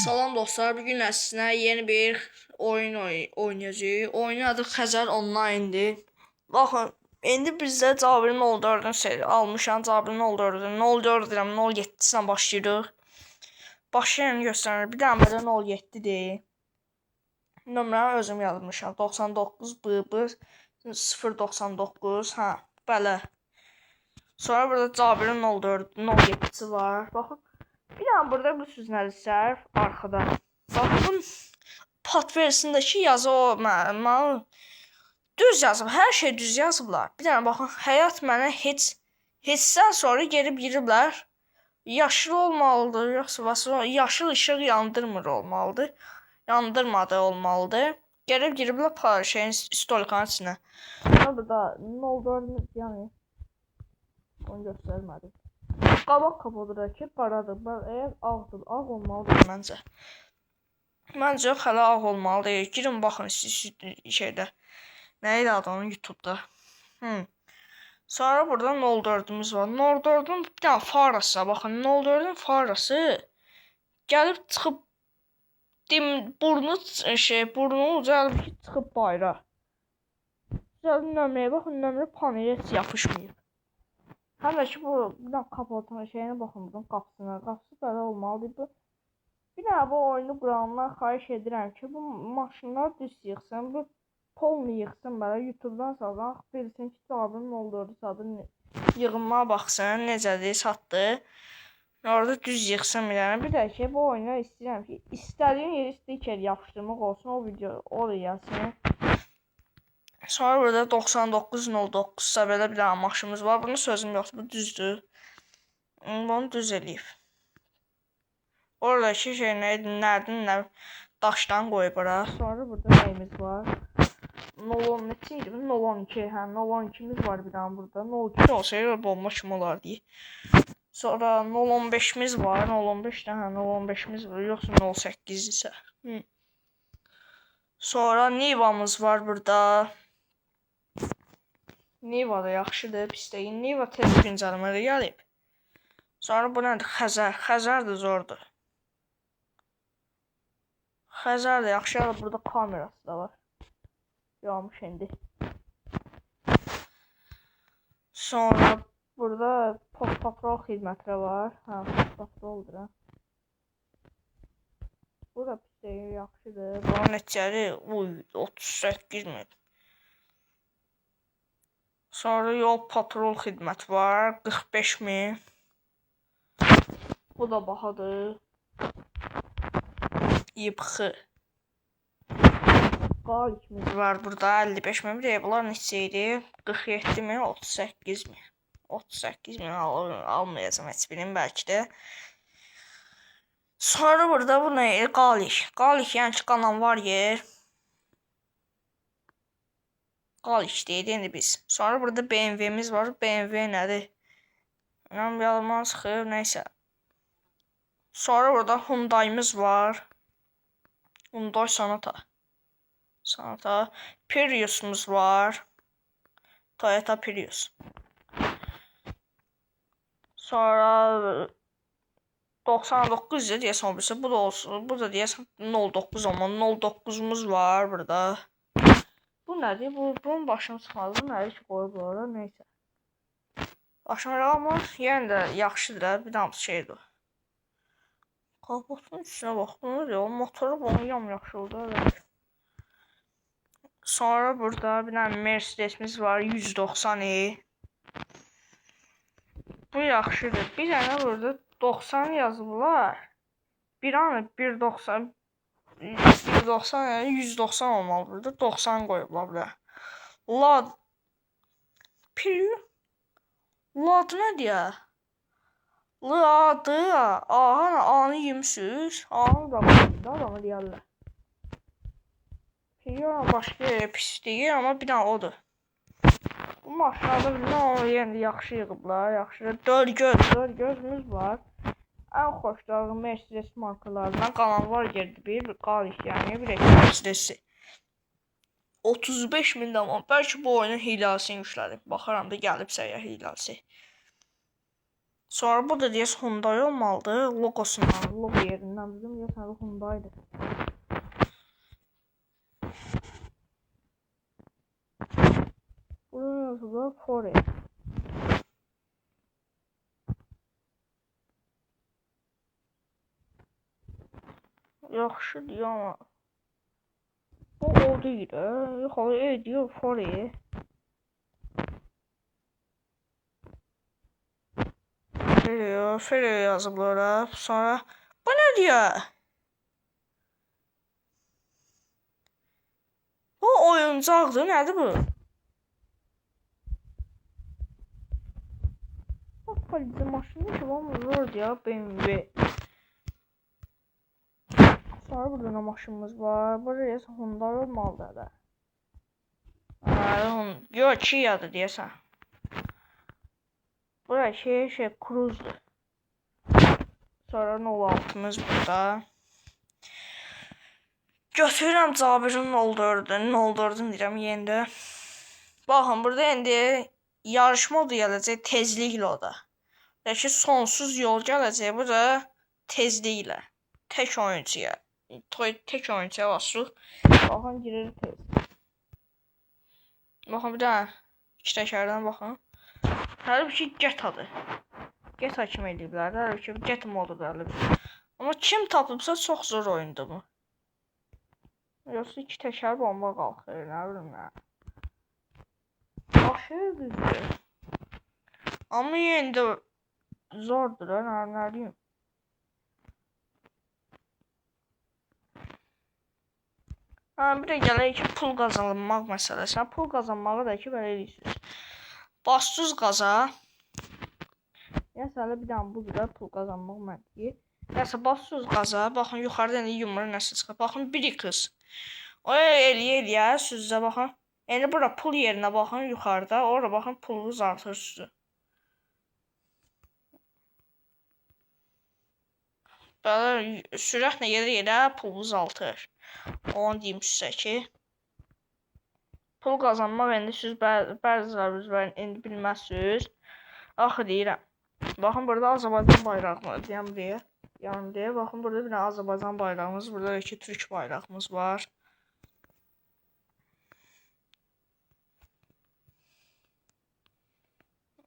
Salam dostlar, bugün sizinlə yeni bir oyun oynayacağıq. Oyunun adı Xəzər Online-dir. Baxın, indi bizdə Cabirin 04-ün seri almışam. Cabirin 04-ün 04 deyirəm, 07-dən başlayırıq. Başlayan göstərir. Bir dənə belə 07-dir. Nömrəni özüm yazmışam. 99 BB 099. Hə, belə. Sonra burada Cabirin 04 07-si var. Baxın. Bir dənə burada bilirsiniz nədir sərf arxada. Baxın pat versindəki yazı o mən düz yazıb, hər şey düz yazıblar. Bir dənə baxın, həyat mənə heçdən sonra gelib giriblər. Yaşıl olmalıdır, yoxsa yaşıl işıq yandırmır olmalıdır. Yandırmadı olmalıdır. Gelib giriblər şeyin stolikanın içinə. Burada 04 yəni onu göstərmədim. Qabaq kapodakı qaradır. Eğer ağdır, ağ olmalıdır məncə. Məncə yox, hələ ağ olmalıdır. Girin baxın şeydə. Nə idi adı onun YouTube'da. Sonra burada 04'ümüz var. 04'ün bir dənə farası. Baxın 04'ün farası gəlib çıxıb burnu ucalıb çıxıb bayra. Gəlin nömrəyə baxın, nömrə panelə heç yapışmayıb. Həm də ki bu bir dənə kapotun şeyinə baxın, bunun qapısına. Qapısı belə olmalıdır. Bir dənə bu oyunu quranlar xahiş edirəm ki, bu maşınlar düz yığsın, bu polnu yığsın belə YouTube'dan salsın, bilsin ki, Cabirin 04 adını yığınma baxsın, necədir, satdı. Orada düz yığsın bir dənə. Bir də ki, bu oyuna istəyirəm ki, istədiyin yeri stiker yapışdırmaq olsun, o video oraya yazsın. Sonra burada 9909'da belə bir dənə maşımız var. Bunun sözüm yoxdur, bu düzdür. Bunu düz eləyib. Oradakı şey nə daşdan qoyub bura. Sonra burada nəyimiz var? 010 neçə idi? 012, hə 012'miz var bir dənə burada. 02 olsaydı bomba kimi olardı. Sonra 015'miz var. 015'də hə 015'miz var. Yoxsa 08 isə. Sonra Niva'mız var burada. Niva da yaxşıdır, pis deyil. Niva tez güncəlmədə gəlib. Sonra bu nədir? Xəzər. Xəzər də zordur. Xəzər də yaxşı. Burada kamerası da var. Yanmış indi. Sonra burada post-patrol xidmətləri var. Hə, post-patroldur. Bu da pis deyil, yaxşıdır. Bunun neçəri 38 min. Sonra yol patrol xidməti var. 45 min. Bu da bahadır. İbxı. Qalikimiz var burada. 55 min. Bir də bunlar neçə idi? 47 min, 38 min. 38 min almayacağım heç birini bəlkə də. Sonra burada bu nə? Qalik. Qalik yəni ki, qanan var yer. Qalik deyil indi biz. Sonra burada BMW'miz var. BMW nədir? Mən yalan çıxır, nəysə. Sonra burada Hyundai'miz var. Hyundai Sonata. Prius'umuz var. Toyota Prius. Sonra 99 deyəsən olmuşsa, bu da olsun. Bu da deyəsən 09 ama 09'umuz var burada. Bu nədir? Bunun başını çıxmadı. Bu nədir ki, qoyub orada? Neysə. Başını amma yəni də yaxşıdır. Bir dənə şeydir o. Kapotun üstünə bax. Bu nədir? O motoru bunu yaxşı oldu. Evet. Sonra burada bir dənə Mercedes'imiz var. 190i. Bu yaxşıdır. Bir dənə burada 90 yazıblar. Bir anı 190 yani 190 olmalı burada. 90 qoyublar bura. Lad nə deyə? Ladı. Aha, anı yemisiz. Anı da başında adamı deyərlər. Prius başqa pis deyil, amma bir dənə odur. Bu maşında yəni yaxşı yığıblar, yaxşı. Dörd-gözümüz var. Ən xoşladığım Mercedes markalarından qalan var yerdə bir qalik yəni bir Mercedes. 35 min amma bəlkə bu oyunun hiləsini yüklədib. Baxaram da gəlibsə ya hilası. Sonra bu da deyəsən Hyundai olmalıdır. Logosundan, logo yerindən bizim deyəsən Hyundai'dir. Burada yazılır Fore. Yaxşı deyir ama o deyir. Yox, o deyir Fore. Fere yazıblar. Sonra bu ne diyor? Bu oyuncaqdır. Nədir bu? Bak polisə maşını ki, var ya BMW. Sonra burada ne maşınımız var? Buraya Hyundai olmalıdır da. Yok, Kia'dır deyəsən. Buraya şey Cruze'dur. Sonra 06'mız burada. Götürürəm Cabirin 04'ün deyirəm yenidə. Baxın, burada indi yarış modu gələcək tezliklə o da. Ki sonsuz yol gələcək, bu da tezliklə. Tək oyuncuya basırıq. Baxın, girir tez. Baxın, bir daha iki təkərdən baxın. Hələ bir ki GTA'dır. GTA kimi eləyiblər, hələ bir ki GTA modu gəlib. Amma kim tapıbsa çox zor oyundur bu. Yoxsa iki təkər bomba qalxır, nə bilim nə. Aşırı düzdür. Amma yenə də zordur, nə deyim. Bir də gələk ki, pul qazanmaq məsələsi. Pul qazanmağı da ki, belə edirsiniz. Bassız qaza. Nəsə, bir dənə budur da pul qazanmaq məntiqi. Nəsə, bassız qaza. Baxın, yuxarıda indi yumru nəsə çıxır. Baxın, biri qız. O eləyə, süzə baxın. Yəni, bura pul yerinə baxın, yuxarıda. Orada baxın, pulunuz artır süzü. Belə sürətlə yerə pulunuz artır. Onu deyim sizə ki. Pul qazanmaq indi siz bəziləriniz indi bilməzsiniz. Axı deyirəm. Baxın, burada Azərbaycan bayrağımız deyəm deyə. Yəni deyə, baxın, burada bir Azərbaycan bayrağımız, burada iki Türk bayrağımız var.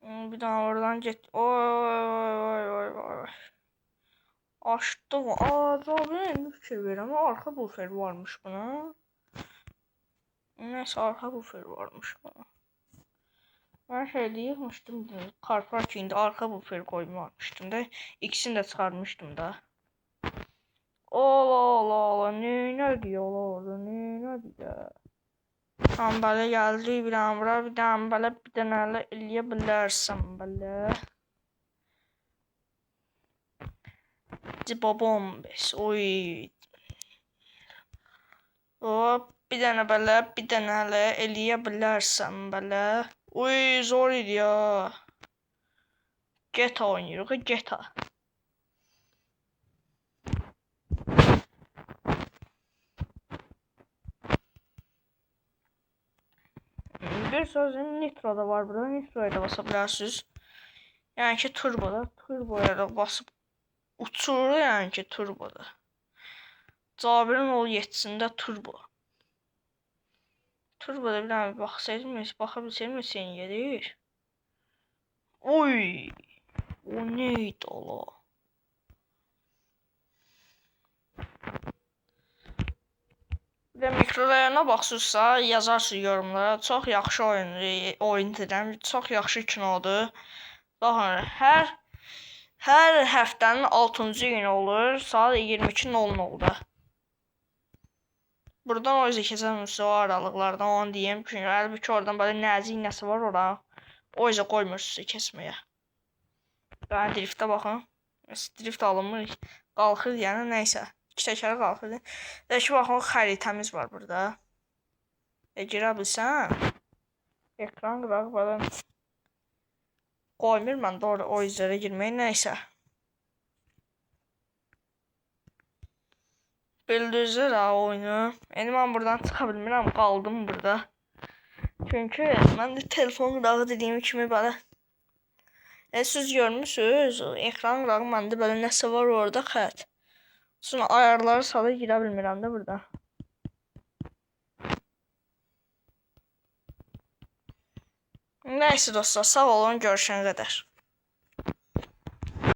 Bir daha oradan get. Oy. Açdım. Cabir'in fikir verirəm. Arxa bufer varmış buna. Neyse, arxa bufer varmış buna. Ben şey deyirmişdim, Carpark indi arxa bufer koymamışdım da. İkisini de çıkarmışdım da. Ola, ne diyor, ne diyor. Tam böyle geldi bir an bura, bir dənə belə bir dənə eləyə bilərsən belə. Babam bəs, oy. Hop, bir dənə belə, bir dənə eləyə bilərsən belə. Uy, zor idi ya. GTA oynayırıq, GTA. Bir sözüm Nitro'da var burada. Nitro'ya da basa bilərsiniz. Yəni ki turboda. Turboya da basıb uçurur yəni ki turboda. Cabirin 07'sində turbo. Turboda bir dənə baxa bilsəydim sen gedir. Oy. O neydi ola? Bir də mikrolayana baxsınızsa yazarsınız yorumlara. Çox yaxşı oyun deyirəm. Çox yaxşı kinodur. Baxın, hər həftənin 6-cı günü olur. Saat 22:00-da. Buradan o yüzden keçəmsə o aralıqlardan onu deyim. Çünki əlbəttə oradan belə nəzik nəsə var ora. O yüzden qoymursunuz kesməyə. Ben driftə baxın. Drift alınmır. Qalxır yəni nəysə. İki təkəri qalxır. Dəki baxın xəritəmiz var burada. Girə bilsən. Ekran qıraq falan. Qoymur mən doğru o yüzlərə girməyi nəysə. Bildirilir ha oyunu. Yani ben buradan çıxa bilmirəm, qaldım burada. Çünkü mən də telefon qırağı dediyim kimi belə Siz görmüsünüz, ekran qırağında böyle nəsə var orada xət. Sonra ayarları salı girə bilmirəm də burada. Nəysə dostlar, sağ olun, görüşənə qədər.